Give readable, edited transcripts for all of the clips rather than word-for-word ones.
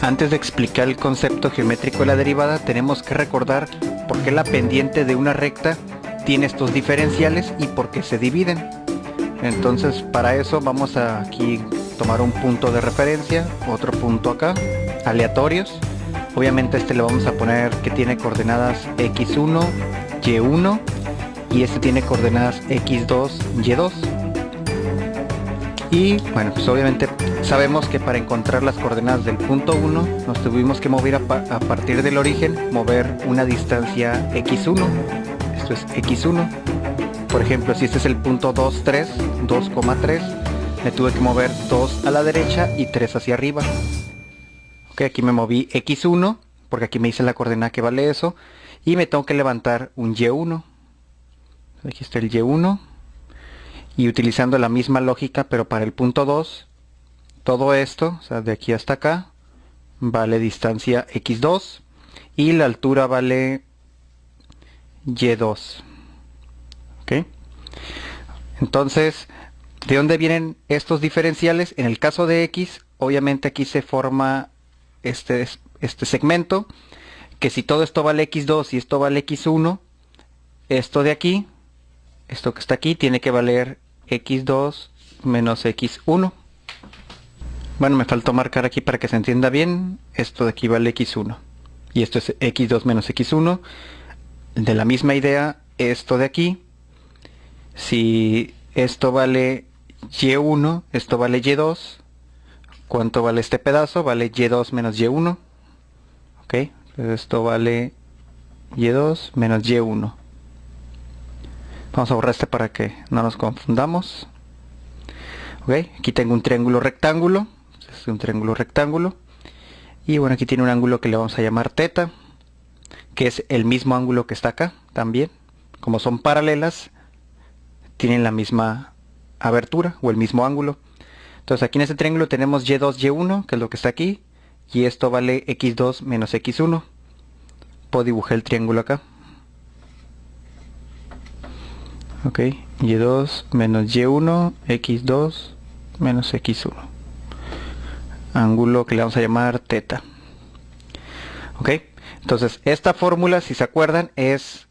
Antes de explicar el concepto geométrico de la derivada, tenemos que recordar por qué la pendiente de una recta tiene estos diferenciales y por qué se dividen. Entonces, para eso vamos a aquí tomar un punto de referencia, otro punto acá, aleatorios. Obviamente este le vamos a poner que tiene coordenadas x1, y1 y este tiene coordenadas x2, y2. Y bueno, pues obviamente sabemos que para encontrar las coordenadas del punto 1 nos tuvimos que mover a partir del origen, mover una distancia x1. Esto es x1. Por ejemplo, si este es el punto 2, 3, 2,3, me tuve que mover 2 a la derecha y 3 hacia arriba. Ok, aquí me moví x1 porque aquí me dice la coordenada que vale eso y me tengo que levantar un y1. Aquí está el y1. Y utilizando la misma lógica, pero para el punto 2, todo esto, o sea, de aquí hasta acá, vale distancia x2 y la altura vale y2. ¿Ok? Entonces, ¿de dónde vienen estos diferenciales? En el caso de x, obviamente aquí se forma este segmento, que si todo esto vale x2 y esto vale x1, esto de aquí, esto que está aquí, tiene que valer x2 menos x1. Bueno, me faltó marcar aquí para que se entienda bien. Esto de aquí vale x1 y esto es x2 menos x1. De la misma idea, esto de aquí, si esto vale y1, esto vale y2, ¿cuánto vale este pedazo? Vale y2 menos y1. Ok, entonces esto vale y2 menos y1. Vamos a borrar este para que no nos confundamos. Ok, aquí tengo un triángulo rectángulo. Este es un triángulo rectángulo. Y bueno, aquí tiene un ángulo que le vamos a llamar θ, que es el mismo ángulo que está acá también. Como son paralelas, tienen la misma abertura o el mismo ángulo. Entonces aquí en este triángulo tenemos y2, y1, que es lo que está aquí. Y esto vale x2 menos x1. Puedo dibujar el triángulo acá. Ok, y2 menos y1, x2 menos x1. Ángulo que le vamos a llamar θ. Ok, entonces esta fórmula, si se acuerdan, es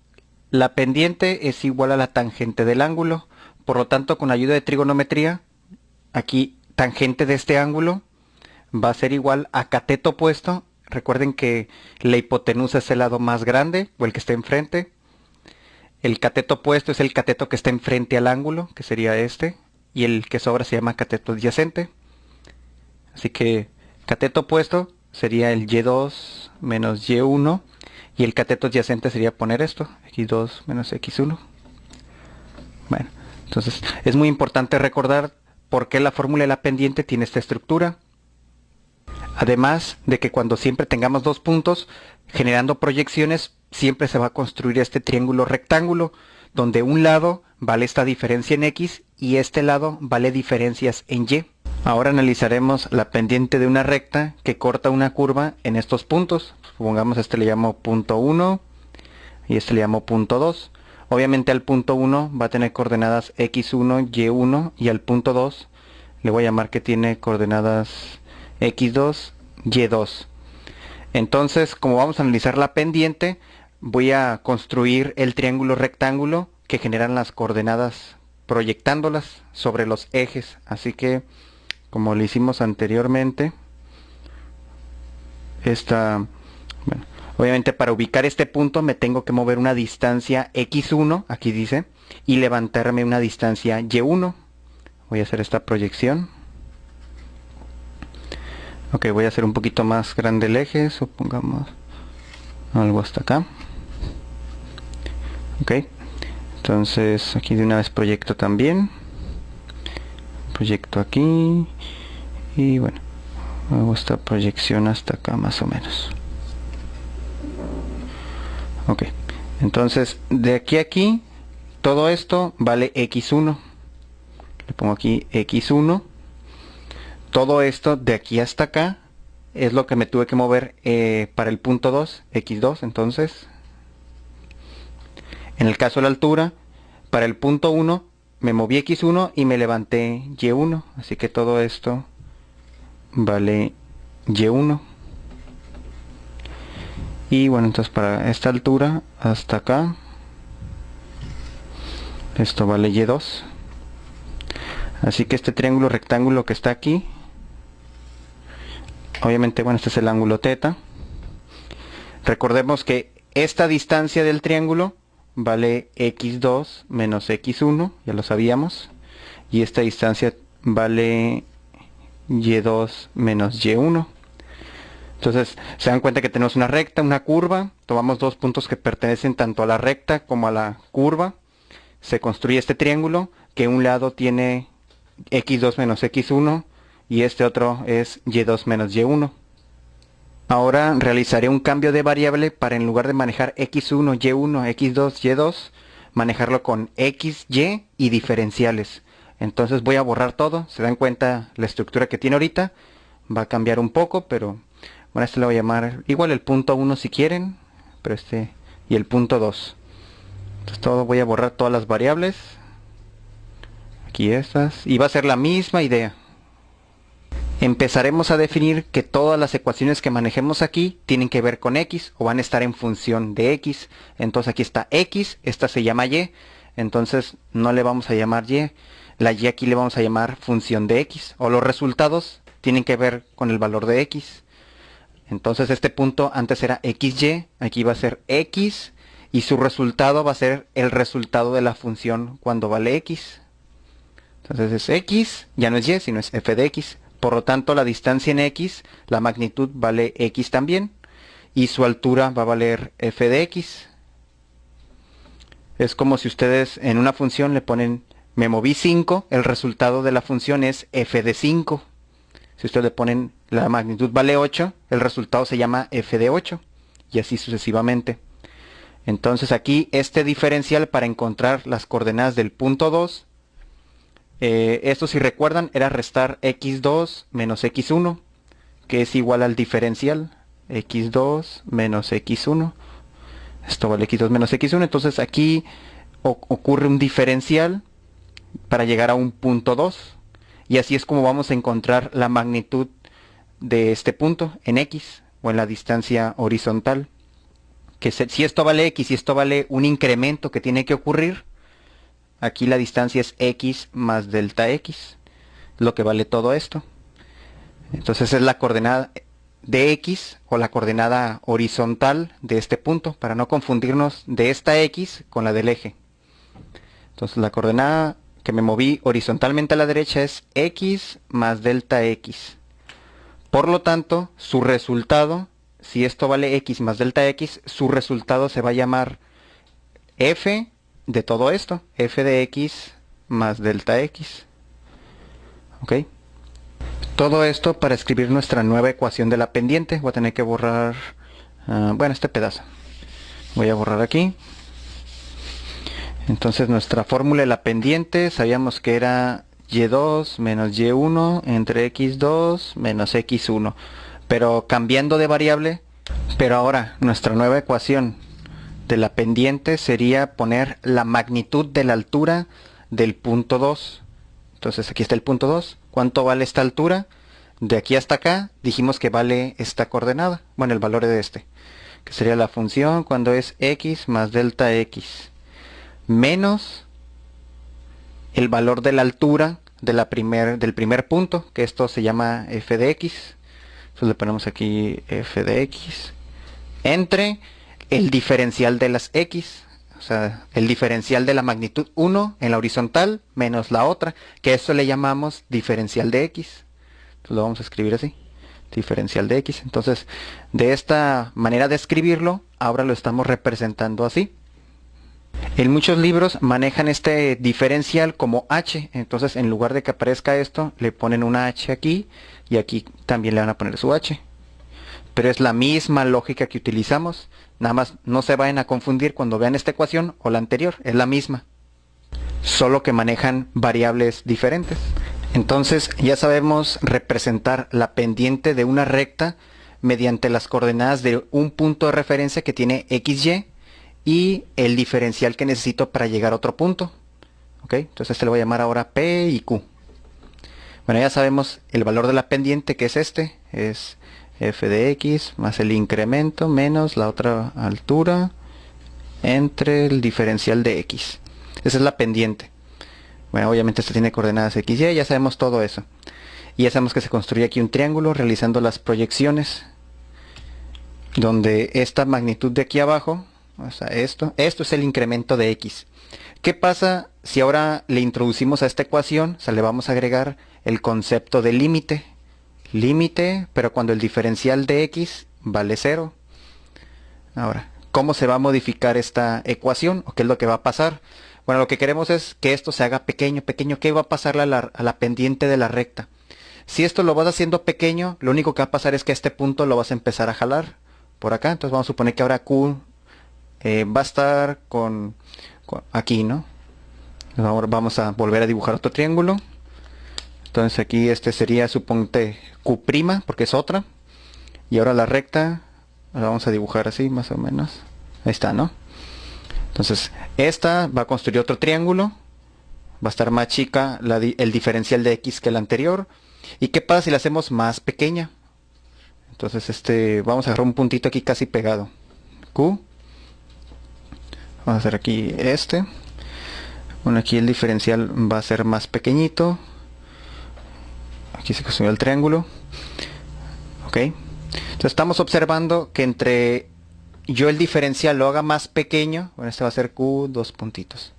la pendiente es igual a la tangente del ángulo. Por lo tanto, con ayuda de trigonometría, aquí tangente de este ángulo va a ser igual a cateto opuesto. Recuerden que la hipotenusa es el lado más grande o el que está enfrente. El cateto opuesto es el cateto que está enfrente al ángulo, que sería este, y el que sobra se llama cateto adyacente. Así que cateto opuesto sería el y2 menos y1, y el cateto adyacente sería poner esto, x2 menos x1. Bueno, entonces es muy importante recordar por qué la fórmula de la pendiente tiene esta estructura. Además de que cuando siempre tengamos dos puntos generando proyecciones, siempre se va a construir este triángulo rectángulo, donde un lado vale esta diferencia en x y este lado vale diferencias en y. Ahora analizaremos la pendiente de una recta que corta una curva en estos puntos. Supongamos este le llamo punto 1 y este le llamo punto 2. Obviamente al punto 1 va a tener coordenadas x1, y1 y al punto 2 le voy a llamar que tiene coordenadas x2, y2. Entonces, como vamos a analizar la pendiente, voy a construir el triángulo rectángulo que generan las coordenadas proyectándolas sobre los ejes. Así que, como lo hicimos anteriormente, bueno, obviamente para ubicar este punto me tengo que mover una distancia x1, aquí dice, y levantarme una distancia y1. Voy a hacer esta proyección. Ok, voy a hacer un poquito más grande el eje, supongamos algo hasta acá. Ok, entonces aquí de una vez proyecto también. Proyecto aquí. Y bueno, hago esta proyección hasta acá más o menos. Ok, entonces de aquí a aquí, todo esto vale x1. Le pongo aquí x1. Todo esto de aquí hasta acá es lo que me tuve que mover para el punto 2, x2. Entonces, en el caso de la altura, para el punto 1 me moví x1 y me levanté y1. Así que todo esto vale y1. Y bueno, entonces para esta altura hasta acá, esto vale y2. Así que este triángulo rectángulo que está aquí, obviamente, bueno, este es el ángulo θ. Recordemos que esta distancia del triángulo vale x2 menos x1, ya lo sabíamos. Y esta distancia vale y2 menos y1. Entonces se dan cuenta que tenemos una recta, una curva. Tomamos dos puntos que pertenecen tanto a la recta como a la curva. Se construye este triángulo que un lado tiene x2 menos x1 y este otro es y2 menos y1. Ahora realizaré un cambio de variable para, en lugar de manejar x1, y1, x2, y2, manejarlo con x, y y diferenciales. Entonces voy a borrar todo. Se dan cuenta la estructura que tiene ahorita. Va a cambiar un poco, pero bueno, este le voy a llamar igual el punto 1 si quieren, pero este y el punto 2. Entonces todo, voy a borrar todas las variables. Aquí estas. Y va a ser la misma idea. Empezaremos a definir que todas las ecuaciones que manejemos aquí tienen que ver con x o van a estar en función de x. Entonces aquí está x, esta se llama y, entonces no le vamos a llamar y. La y aquí le vamos a llamar función de x, o los resultados tienen que ver con el valor de x. Entonces este punto antes era xy, aquí va a ser x y su resultado va a ser el resultado de la función cuando vale x. Entonces es x, ya no es y, sino es f de x. Por lo tanto, la distancia en x, la magnitud vale x también, y su altura va a valer f de x. Es como si ustedes en una función le ponen, me moví 5, el resultado de la función es f de 5. Si ustedes le ponen, la magnitud vale 8, el resultado se llama f de 8, y así sucesivamente. Entonces aquí este diferencial para encontrar las coordenadas del punto 2, esto, si recuerdan, era restar x2 menos x1, que es igual al diferencial x2 menos x1. Esto vale x2 menos x1. Entonces aquí ocurre un diferencial para llegar a un punto 2. Y así es como vamos a encontrar la magnitud de este punto en x, o en la distancia horizontal. Que si esto vale x y esto vale un incremento que tiene que ocurrir, aquí la distancia es x más delta x, lo que vale todo esto. Entonces es la coordenada de x, o la coordenada horizontal de este punto, para no confundirnos de esta x con la del eje. Entonces la coordenada que me moví horizontalmente a la derecha es x más delta x. Por lo tanto, su resultado, si esto vale x más delta x, su resultado se va a llamar f de todo esto, f de x más delta x. ¿Ok? Todo esto para escribir nuestra nueva ecuación de la pendiente. Voy a tener que borrar, bueno, este pedazo. Voy a borrar aquí. Entonces nuestra fórmula de la pendiente, sabíamos que era y2 menos y1 entre x2 menos x1. Pero cambiando de variable, pero ahora nuestra nueva ecuación de la pendiente sería poner la magnitud de la altura del punto 2. Entonces aquí está el punto 2. ¿Cuánto vale esta altura? De aquí hasta acá dijimos que vale esta coordenada. Bueno, el valor de este, que sería la función cuando es x más delta x, menos el valor de la altura de del primer punto, que esto se llama f de x. Entonces le ponemos aquí f de x, entre el diferencial de las x, o sea, el diferencial de la magnitud 1 en la horizontal menos la otra, que eso le llamamos diferencial de x. Entonces lo vamos a escribir así, diferencial de x. Entonces, de esta manera de escribirlo, ahora lo estamos representando así. En muchos libros manejan este diferencial como h, entonces en lugar de que aparezca esto, le ponen una h aquí, y aquí también le van a poner su h. Pero es la misma lógica que utilizamos, nada más no se vayan a confundir cuando vean esta ecuación o la anterior, es la misma, solo que manejan variables diferentes. Entonces ya sabemos representar la pendiente de una recta mediante las coordenadas de un punto de referencia que tiene xy y el diferencial que necesito para llegar a otro punto. ¿Ok? Entonces este le voy a llamar ahora P y Q. Bueno, ya sabemos el valor de la pendiente, que es este, es f de x más el incremento menos la otra altura entre el diferencial de x. Esa es la pendiente. Bueno, obviamente esto tiene coordenadas x, y, ya sabemos todo eso. Y ya sabemos que se construye aquí un triángulo realizando las proyecciones, donde esta magnitud de aquí abajo, o sea, esto es el incremento de x. ¿Qué pasa si ahora le introducimos a esta ecuación? O sea, le vamos a agregar el concepto de límite. Límite, pero cuando el diferencial de x vale 0. Ahora, ¿cómo se va a modificar esta ecuación? ¿O qué es lo que va a pasar? Bueno, lo que queremos es que esto se haga pequeño, pequeño. ¿Qué va a pasarle a la pendiente de la recta? Si esto lo vas haciendo pequeño, lo único que va a pasar es que este punto lo vas a empezar a jalar por acá. Entonces vamos a suponer que ahora Q va a estar con aquí, ¿no? Ahora vamos a volver a dibujar otro triángulo. Entonces aquí este sería, suponte, Q', porque es otra. Y ahora la recta la vamos a dibujar así, más o menos. Ahí está, ¿no? Entonces, esta va a construir otro triángulo. Va a estar más chica el diferencial de x que el anterior. ¿Y qué pasa si la hacemos más pequeña? Entonces, vamos a agarrar un puntito aquí casi pegado. Q. Vamos a hacer aquí Bueno, aquí el diferencial va a ser más pequeñito. Aquí se construyó el triángulo. Ok. Entonces estamos observando que entre yo el diferencial lo haga más pequeño. Bueno, este va a ser Q, dos puntitos.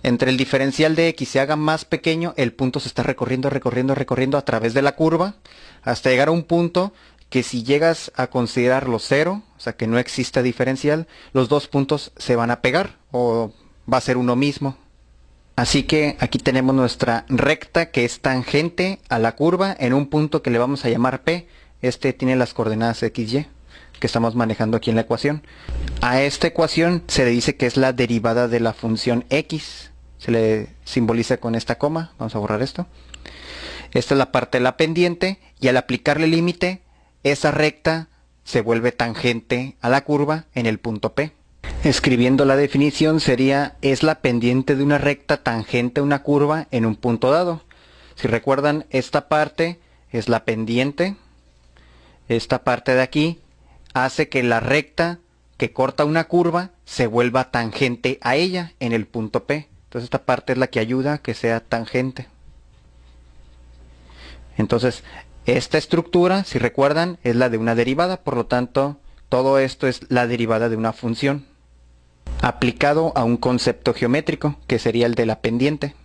Entre el diferencial de x se haga más pequeño, el punto se está recorriendo a través de la curva, hasta llegar a un punto que si llegas a considerarlo 0, o sea que no existe diferencial, los dos puntos se van a pegar, o va a ser uno mismo. Así que aquí tenemos nuestra recta que es tangente a la curva en un punto que le vamos a llamar P. Este tiene las coordenadas XY que estamos manejando aquí en la ecuación. A esta ecuación se le dice que es la derivada de la función X. Se le simboliza con esta coma. Vamos a borrar esto. Esta es la parte de la pendiente, y al aplicarle límite, esa recta se vuelve tangente a la curva en el punto P. Escribiendo la definición sería, es la pendiente de una recta tangente a una curva en un punto dado. Si recuerdan, esta parte es la pendiente. Esta parte de aquí hace que la recta que corta una curva se vuelva tangente a ella en el punto P. Entonces esta parte es la que ayuda a que sea tangente. Entonces esta estructura, si recuerdan, es la de una derivada. Por lo tanto, todo esto es la derivada de una función aplicado a un concepto geométrico, que sería el de la pendiente.